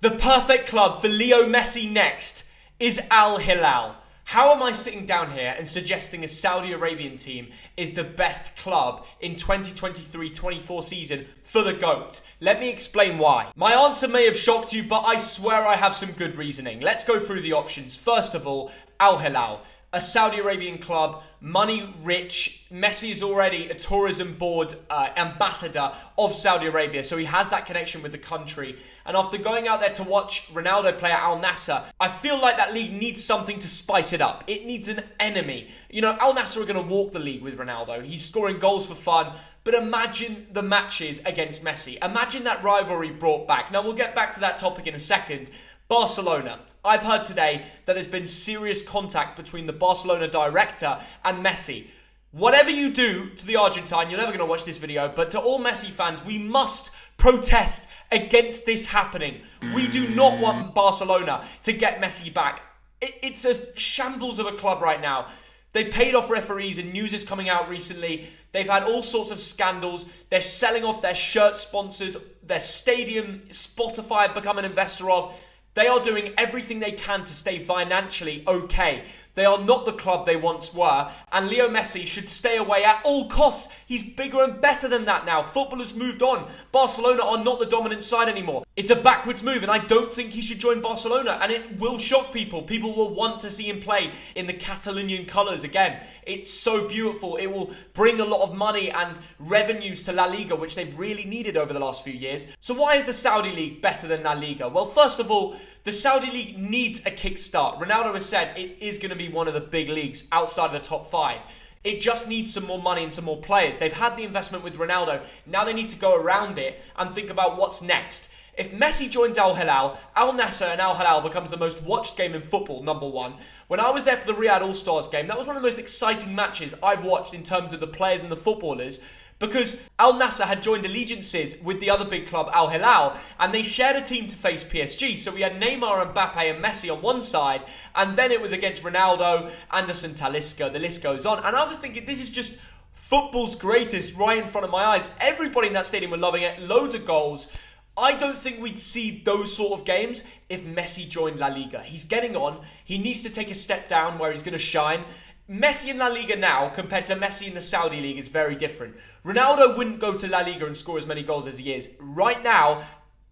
The perfect club for Leo Messi next is Al Hilal. How am I sitting down here and suggesting a Saudi Arabian team is the best club in 2023-24 season for the GOAT? Let me explain why. My answer may have shocked you, but I swear I have some good reasoning. Let's go through the options. First of all, Al Hilal, a Saudi Arabian club, money rich. Messi is already a tourism board ambassador of Saudi Arabia, so he has that connection with the country. And after going out there to watch Ronaldo play at Al Nassr, I feel like that league needs something to spice it up. It needs an enemy. You know, Al Nassr are going to walk the league with Ronaldo. He's scoring goals for fun. But imagine the matches against Messi. Imagine that rivalry brought back. Now, we'll get back to that topic in a second. Barcelona. I've heard today that there's been serious contact between the Barcelona director and Messi. Whatever you do to the Argentine, you're never going to watch this video, but to all Messi fans, we must protest against this happening. We do not want Barcelona to get Messi back. It's a shambles of a club right now. They paid off referees and news is coming out recently. They've had all sorts of scandals. They're selling off their shirt sponsors, their stadium, Spotify have become an investor of. They are doing everything they can to stay financially okay. They are not the club they once were, and Leo Messi should stay away at all costs. He's bigger and better than that now. Football has moved on. Barcelona are not the dominant side anymore. It's a backwards move, and I don't think he should join Barcelona, and it will shock people. People will want to see him play in the Catalonian colours again. It's so beautiful. It will bring a lot of money and revenues to La Liga, which they've really needed over the last few years. So why is the Saudi League better than La Liga? Well, first of all, the Saudi League needs a kickstart. Ronaldo has said it is going to be one of the big leagues outside of the top five. It just needs some more money and some more players. They've had the investment with Ronaldo. Now they need to go around it and think about what's next. If Messi joins Al Hilal, Al Nassr and Al Hilal becomes the most watched game in football, number one. When I was there for the Riyadh All-Stars game, that was one of the most exciting matches I've watched in terms of the players and the footballers, because Al Nassr had joined allegiances with the other big club, Al Hilal, and they shared a team to face PSG. So we had Neymar, Mbappe and Messi on one side, and then it was against Ronaldo, Anderson, Talisca, the list goes on. And I was thinking, this is just football's greatest right in front of my eyes. Everybody in that stadium were loving it, loads of goals. I don't think we'd see those sort of games if Messi joined La Liga. He's getting on. He needs to take a step down where he's going to shine. Messi in La Liga now compared to Messi in the Saudi League is very different. Ronaldo wouldn't go to La Liga and score as many goals as he is right now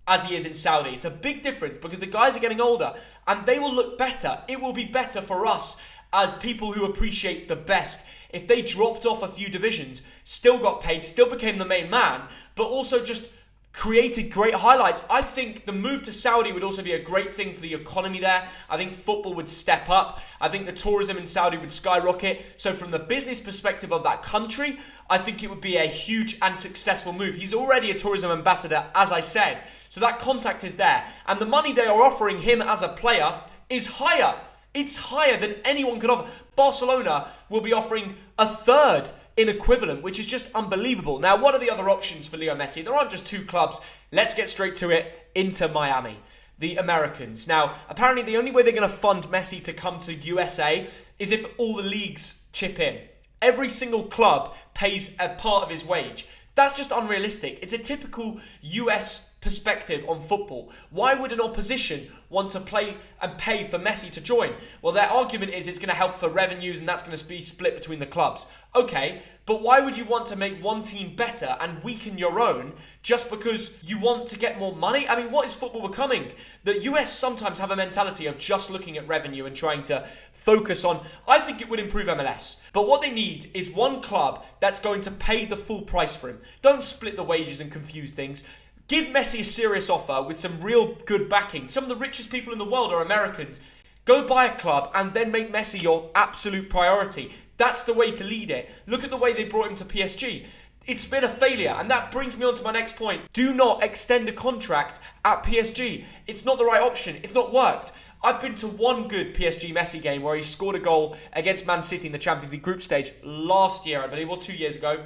as he is in Saudi. It's a big difference because the guys are getting older and they will look better. It will be better for us as people who appreciate the best if they dropped off a few divisions, still got paid, still became the main man, but also just created great highlights. I think the move to Saudi would also be a great thing for the economy there. I think football would step up. I think the tourism in Saudi would skyrocket. So from the business perspective of that country, I think it would be a huge and successful move. He's already a tourism ambassador, as I said. So that contact is there. And the money they are offering him as a player is higher. It's higher than anyone could offer. Barcelona will be offering a third in equivalent, which is just unbelievable. Now, what are the other options for Leo Messi? There aren't just two clubs. Let's get straight to it. Inter Miami, the Americans. Now, apparently the only way they're going to fund Messi to come to USA is if all the leagues chip in. Every single club pays a part of his wage. That's just unrealistic. It's a typical US perspective on football. Why would an opposition want to play and pay for Messi to join? Well, their argument is it's going to help for revenues and that's going to be split between the clubs. Okay, but why would you want to make one team better and weaken your own just because you want to get more money? I mean, what is football becoming? The US sometimes have a mentality of just looking at revenue and trying to focus on, I think it would improve MLS. But what they need is one club that's going to pay the full price for him. Don't split the wages and confuse things. Give Messi a serious offer with some real good backing. Some of the richest people in the world are Americans. Go buy a club and then make Messi your absolute priority. That's the way to lead it. Look at the way they brought him to PSG. It's been a failure, and that brings me on to my next point. Do not extend a contract at PSG. It's not the right option. It's not worked. I've been to one good PSG Messi game where he scored a goal against Man City in the Champions League group stage last year, I believe, or 2 years ago.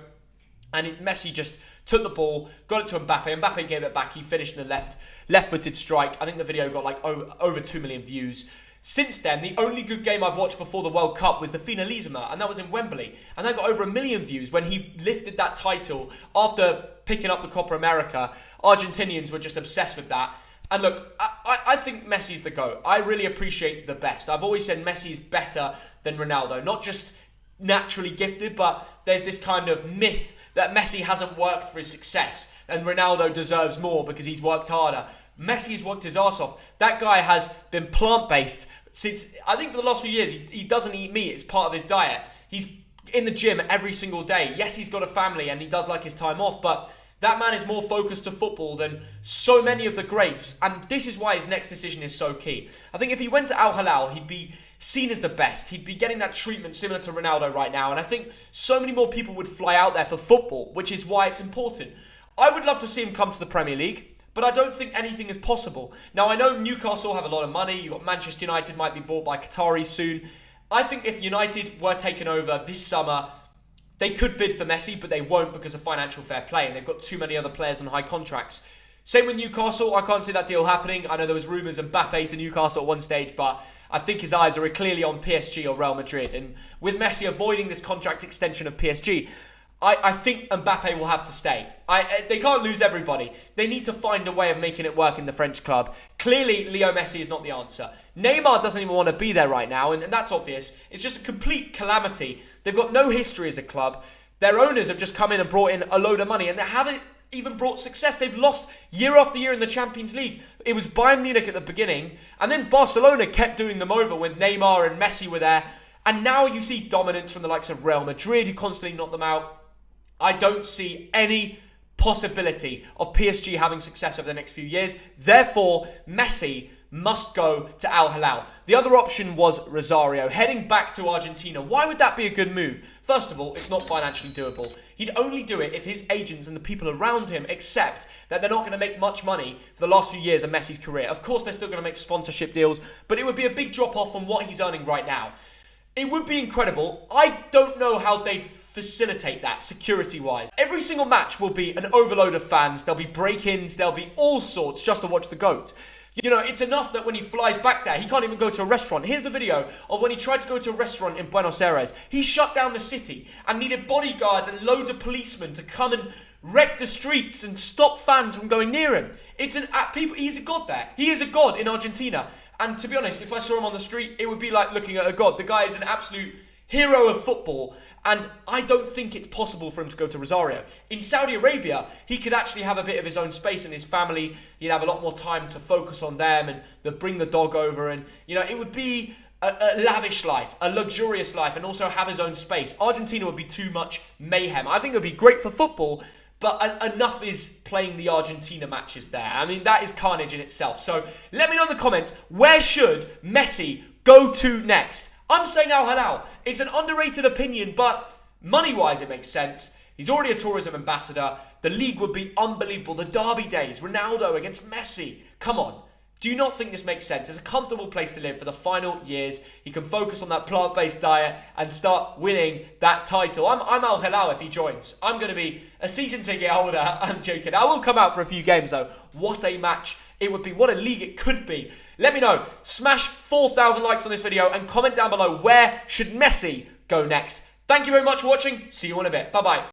And Messi just took the ball, got it to Mbappe. Mbappe gave it back. He finished in the left-footed strike. I think the video got like over 2 million views. Since then, the only good game I've watched before the World Cup was the Finalissima, and that was in Wembley. And that got over 1 million views when he lifted that title after picking up the Copa America. Argentinians were just obsessed with that. And look, I think Messi's the GOAT. I really appreciate the best. I've always said Messi is better than Ronaldo. Not just naturally gifted, but there's this kind of myth that Messi hasn't worked for his success and Ronaldo deserves more because he's worked harder. Messi's worked his arse off. That guy has been plant-based since, I think for the last few years, he doesn't eat meat. It's part of his diet. He's in the gym every single day. Yes, he's got a family and he does like his time off, but that man is more focused to football than so many of the greats. And this is why his next decision is so key. I think if he went to Al Hilal, he'd be seen as the best. He'd be getting that treatment similar to Ronaldo right now. And I think so many more people would fly out there for football, which is why it's important. I would love to see him come to the Premier League, but I don't think anything is possible. Now, I know Newcastle have a lot of money. You've got Manchester United might be bought by Qataris soon. I think if United were taken over this summer, they could bid for Messi, but they won't because of financial fair play, and they've got too many other players on high contracts. Same with Newcastle. I can't see that deal happening. I know there was rumours of Mbappe to Newcastle at one stage, but I think his eyes are clearly on PSG or Real Madrid. And with Messi avoiding this contract extension of PSG, I think Mbappe will have to stay. They can't lose everybody. They need to find a way of making it work in the French club. Clearly, Leo Messi is not the answer. Neymar doesn't even want to be there right now, and that's obvious. It's just a complete calamity. They've got no history as a club. Their owners have just come in and brought in a load of money, and they haven't even brought success. They've lost year after year in the Champions League. It was Bayern Munich at the beginning, and then Barcelona kept doing them over when Neymar and Messi were there. And now you see dominance from the likes of Real Madrid, who constantly knock them out. I don't see any possibility of PSG having success over the next few years. Therefore, Messi must go to Al Hilal. The other option was Rosario, heading back to Argentina. Why would that be a good move? First of all, it's not financially doable. He'd only do it if his agents and the people around him accept that they're not going to make much money for the last few years of Messi's career. Of course, they're still going to make sponsorship deals, but it would be a big drop-off from what he's earning right now. It would be incredible. I don't know how they'd facilitate that security-wise. Every single match will be an overload of fans. There'll be break-ins. There'll be all sorts just to watch the GOAT. You know, it's enough that when he flies back there, he can't even go to a restaurant. Here's the video of when he tried to go to a restaurant in Buenos Aires. He shut down the city and needed bodyguards and loads of policemen to come and wreck the streets and stop fans from going near him. He's a god there. He is a god in Argentina. And to be honest, if I saw him on the street, it would be like looking at a god. The guy is an absolute hero of football. And I don't think it's possible for him to go to Rosario. In Saudi Arabia, he could actually have a bit of his own space and his family. He'd have a lot more time to focus on them and bring the dog over. And, you know, it would be a lavish life, a luxurious life, and also have his own space. Argentina would be too much mayhem. I think it would be great for football, but enough is playing the Argentina matches there. I mean, that is carnage in itself. So let me know in the comments, where should Messi go to next? I'm saying Al Hilal. It's an underrated opinion, but money-wise it makes sense. He's already a tourism ambassador. The league would be unbelievable. The derby days, Ronaldo against Messi. Come on. Do you not think this makes sense? It's a comfortable place to live for the final years. He can focus on that plant-based diet and start winning that title. I'm Al Hilal if he joins. I'm going to be a season ticket holder. I'm joking. I will come out for a few games though. What a match it would be. What a league it could be. Let me know. Smash 4,000 likes on this video and comment down below, where should Messi go next? Thank you very much for watching. See you in a bit. Bye-bye.